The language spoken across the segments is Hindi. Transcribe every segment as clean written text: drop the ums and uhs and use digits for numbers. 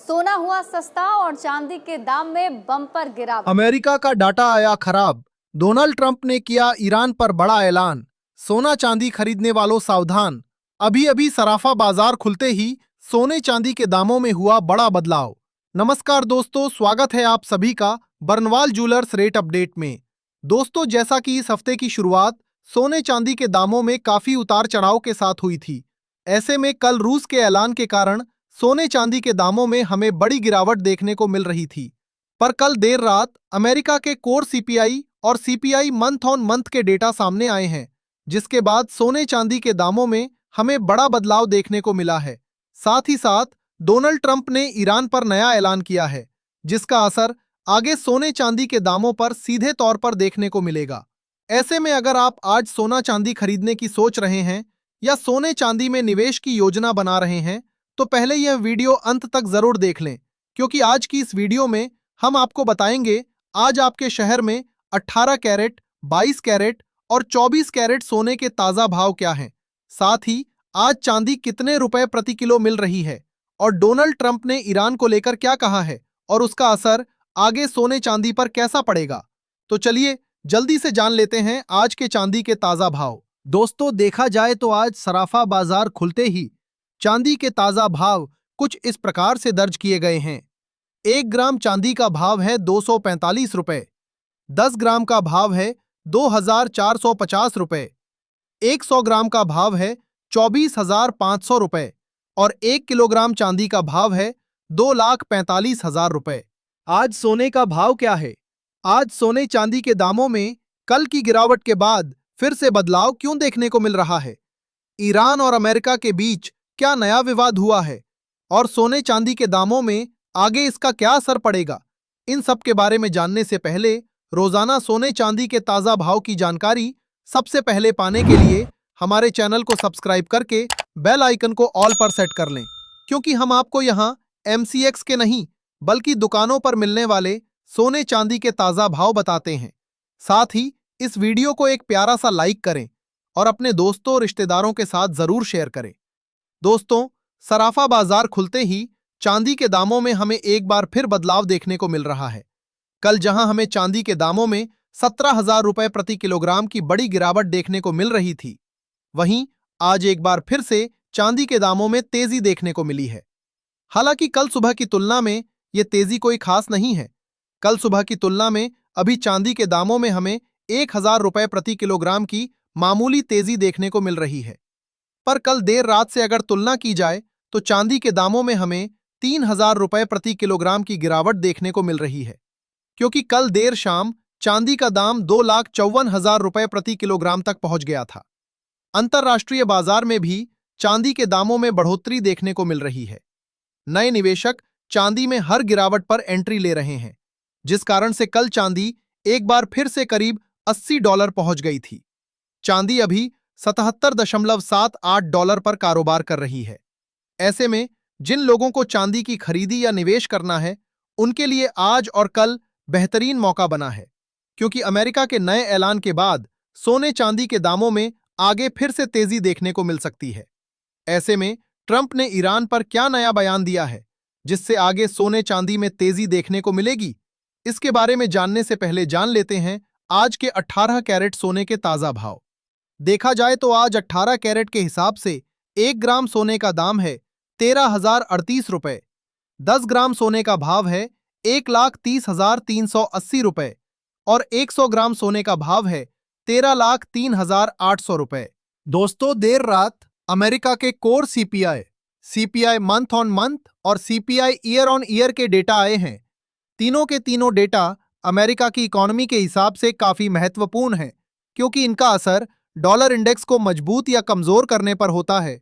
सोना हुआ सस्ता और चांदी के दाम में बम्पर गिरावट। अमेरिका का डाटा आया खराब। डोनाल्ड ट्रंप ने किया ईरान पर बड़ा ऐलान। सोना चांदी खरीदने वालों सावधान। अभी अभी सराफा बाजार खुलते ही सोने चांदी के दामों में हुआ बड़ा बदलाव। नमस्कार दोस्तों, स्वागत है आप सभी का बरनवाल ज्वेलर्स रेट अपडेट में। दोस्तों, जैसा कि इस हफ्ते की शुरुआत सोने चांदी के दामों में काफी उतार चढ़ाव के साथ हुई थी। ऐसे में कल रूस के ऐलान के कारण सोने चांदी के दामों में हमें बड़ी गिरावट देखने को मिल रही थी। पर कल देर रात अमेरिका के कोर सीपीआई और सीपीआई मंथ ऑन मंथ के डेटा सामने आए हैं, जिसके बाद सोने चांदी के दामों में हमें बड़ा बदलाव देखने को मिला है। साथ ही साथ डोनाल्ड ट्रंप ने ईरान पर नया ऐलान किया है, जिसका असर आगे सोने चांदी के दामों पर सीधे तौर पर देखने को मिलेगा। ऐसे में अगर आप आज सोना चांदी खरीदने की सोच रहे हैं या सोने चांदी में निवेश की योजना बना रहे हैं, तो पहले यह वीडियो अंत तक जरूर देख लें, क्योंकि आज की इस वीडियो में हम आपको बताएंगे आज आपके शहर में 18 कैरेट, 22 कैरेट और 24 कैरेट सोने के ताजा भाव क्या हैं। साथ ही आज चांदी कितने रुपए प्रति किलो मिल रही है और डोनाल्ड ट्रंप ने ईरान को लेकर क्या कहा है और उसका असर आगे सोने चांदी पर कैसा पड़ेगा। तो चलिए जल्दी से जान लेते हैं आज के चांदी के ताजा भाव। दोस्तों, देखा जाए तो आज सराफा बाजार खुलते ही चांदी के ताजा भाव कुछ इस प्रकार से दर्ज किए गए हैं। 1 ग्राम चांदी का भाव है 245 रुपए, 10 ग्राम का भाव है 2450 रुपए, 100 ग्राम का भाव है 24,500 रुपए और 1 किलोग्राम चांदी का भाव है 2,45,000 रुपए। आज सोने का भाव क्या है? आज सोने चांदी के दामों में कल की गिरावट के बाद फिर से बदलाव क्यों देखने को मिल रहा है? ईरान और अमेरिका के बीच क्या नया विवाद हुआ है और सोने चांदी के दामों में आगे इसका क्या असर पड़ेगा? इन सब के बारे में जानने से पहले रोजाना सोने चांदी के ताजा भाव की जानकारी सबसे पहले पाने के लिए हमारे चैनल को सब्सक्राइब करके बेल आइकन को ऑल पर सेट कर लें, क्योंकि हम आपको यहाँ MCX के नहीं बल्कि दुकानों पर मिलने वाले सोने चांदी के ताजा भाव बताते हैं। साथ ही इस वीडियो को एक प्यारा सा लाइक करें और अपने दोस्तों और रिश्तेदारों के साथ जरूर शेयर करें। दोस्तों, सराफा बाजार खुलते ही चांदी के दामों में हमें एक बार फिर बदलाव देखने को मिल रहा है। कल जहां हमें चांदी के दामों में 17,000 रुपए प्रति किलोग्राम की बड़ी गिरावट देखने को मिल रही थी, वहीं आज एक बार फिर से चांदी के दामों में तेजी देखने को मिली है। हालांकि कल सुबह की तुलना में यह तेजी कोई खास नहीं है। कल सुबह की तुलना में अभी चांदी के दामों में हमें 1,000 रुपए प्रति किलोग्राम की मामूली तेजी देखने को मिल रही है। पर कल देर रात से अगर तुलना की जाए तो चांदी के दामों में हमें 3,000 रुपए प्रति किलोग्राम की गिरावट देखने को मिल रही है, क्योंकि कल देर शाम चांदी का दाम 2,54,000 रुपए प्रति किलोग्राम तक पहुंच गया था। अंतर्राष्ट्रीय बाजार में भी चांदी के दामों में बढ़ोतरी देखने को मिल रही है। नए निवेशक चांदी में हर गिरावट पर एंट्री ले रहे हैं, जिस कारण से कल चांदी एक बार फिर से करीब $80 पहुंच गई थी। चांदी अभी 77.78 डॉलर पर कारोबार कर रही है। ऐसे में जिन लोगों को चांदी की खरीदी या निवेश करना है, उनके लिए आज और कल बेहतरीन मौका बना है, क्योंकि अमेरिका के नए ऐलान के बाद सोने चांदी के दामों में आगे फिर से तेजी देखने को मिल सकती है। ऐसे में ट्रंप ने ईरान पर क्या नया बयान दिया है, जिससे आगे सोने चांदी में तेजी देखने को मिलेगी? इसके बारे में जानने से पहले जान लेते हैं आज के 18 कैरेट सोने के ताजा भाव। देखा जाए तो आज 18 कैरेट के हिसाब से 1 ग्राम सोने का दाम है 13,038 रुपए, 10 ग्राम सोने का भाव है 1,30,380 रुपए और 100 ग्राम सोने का भाव है 13,03,800 रुपए। दोस्तों, देर रात अमेरिका के core CPI month on month और सीपीआई ईयर ऑन ईयर के डेटा आए हैं। तीनों के तीनों डेटा अमेरिका की इकोनॉमी के हिसाब से काफी महत्वपूर्ण है, क्योंकि इनका असर डॉलर इंडेक्स को मजबूत या कमजोर करने पर होता है।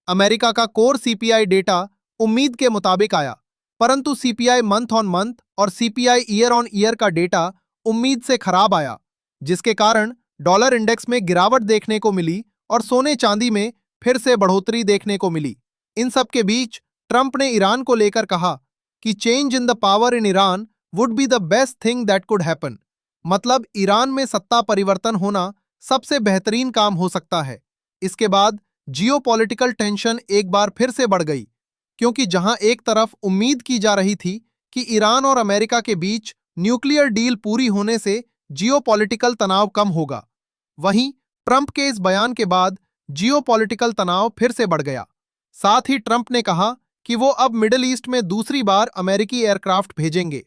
अमेरिका का कोर सीपीआई डेटा उम्मीद के मुताबिक आया, परंतु सीपीआई मंथ ऑन मंथ और सीपीआई ईयर ऑन ईयर का डेटा उम्मीद से खराब आया, जिसके कारण डॉलर इंडेक्स में गिरावट देखने को मिली और सोने चांदी में फिर से बढ़ोतरी देखने को मिली। इन सब के बीच ट्रंप ने ईरान को लेकर कहा कि change in the power in Iran would be the best thing that could happen, मतलब ईरान में सत्ता परिवर्तन होना सबसे बेहतरीन काम हो सकता है। इसके बाद जियोपॉलिटिकल टेंशन एक बार फिर से बढ़ गई, क्योंकि जहां एक तरफ उम्मीद की जा रही थी कि ईरान और अमेरिका के बीच न्यूक्लियर डील पूरी होने से जियोपॉलिटिकल तनाव कम होगा, वहीं ट्रंप के इस बयान के बाद जियोपॉलिटिकल तनाव फिर से बढ़ गया। साथ ही ट्रंप ने कहा कि वो अब मिडिल ईस्ट में दूसरी बार अमेरिकी एयरक्राफ्ट भेजेंगे।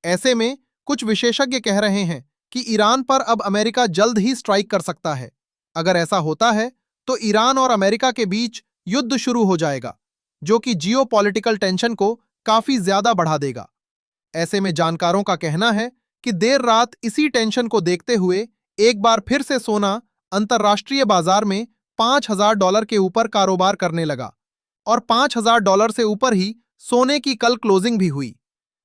ऐसे में कुछ विशेषज्ञ कह रहे हैं कि ईरान पर अब अमेरिका जल्द ही स्ट्राइक कर सकता है। अगर ऐसा होता है तो ईरान और अमेरिका के बीच युद्ध शुरू हो जाएगा, जो कि जियोपॉलिटिकल टेंशन को काफी ज्यादा बढ़ा देगा। ऐसे में जानकारों का कहना है कि देर रात इसी टेंशन को देखते हुए एक बार फिर से सोना अंतर्राष्ट्रीय बाजार में $5,000 के ऊपर कारोबार करने लगा और $5,000 से ऊपर ही सोने की कल क्लोजिंग भी हुई।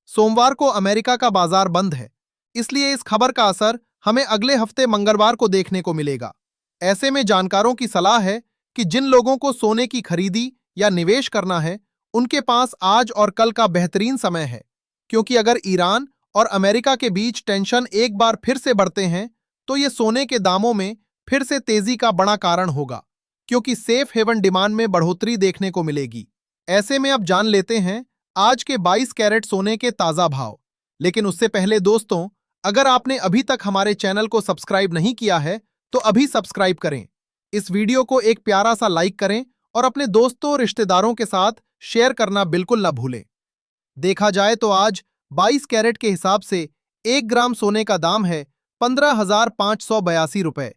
सोमवार को अमेरिका का बाजार बंद है, इसलिए इस खबर का असर हमें अगले हफ्ते मंगलवार को देखने को मिलेगा। ऐसे में जानकारों की सलाह है कि जिन लोगों को सोने की खरीदी या निवेश करना है, उनके पास आज और कल का बेहतरीन समय है, क्योंकि अगर ईरान और अमेरिका के बीच टेंशन एक बार फिर से बढ़ते हैं तो ये सोने के दामों में फिर से तेजी का बड़ा कारण होगा, क्योंकि सेफ हेवन डिमांड में बढ़ोतरी देखने को मिलेगी। ऐसे में अब जान लेते हैं आज के 22 कैरेट सोने के ताजा भाव। लेकिन उससे पहले दोस्तों, अगर आपने अभी तक हमारे चैनल को सब्सक्राइब नहीं किया है तो अभी सब्सक्राइब करें। इस वीडियो को एक प्यारा सा लाइक करें और अपने दोस्तों और रिश्तेदारों के साथ शेयर करना बिल्कुल न भूलें। देखा जाए तो आज 22 कैरेट के हिसाब से 1 ग्राम सोने का दाम है 15,582 रुपए।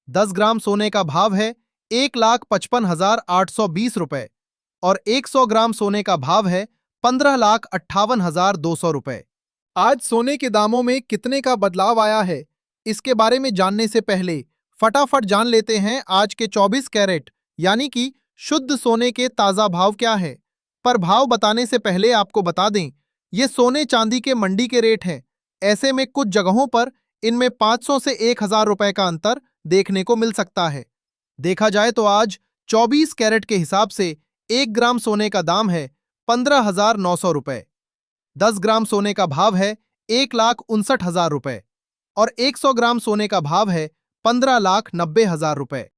10 ग्राम सोने का भाव है 1,55,820 रुपए और 100 ग्राम सोने का भाव है 15,58,200 रुपए। आज सोने के दामों में कितने का बदलाव आया है, इसके बारे में जानने से पहले फटाफट जान लेते हैं आज के 24 कैरेट यानी कि शुद्ध सोने के ताजा भाव क्या है। पर भाव बताने से पहले आपको बता दें, ये सोने चांदी के मंडी के रेट हैं। ऐसे में कुछ जगहों पर इनमें 500 से 1,000 रुपए का अंतर देखने को मिल सकता है। देखा जाए तो आज 24 कैरेट के हिसाब से 1 ग्राम सोने का दाम है 15,900 रुपए। 10 ग्राम सोने का भाव है 1,59,000 रुपए और 100 ग्राम सोने का भाव है 15,90,000 रुपए।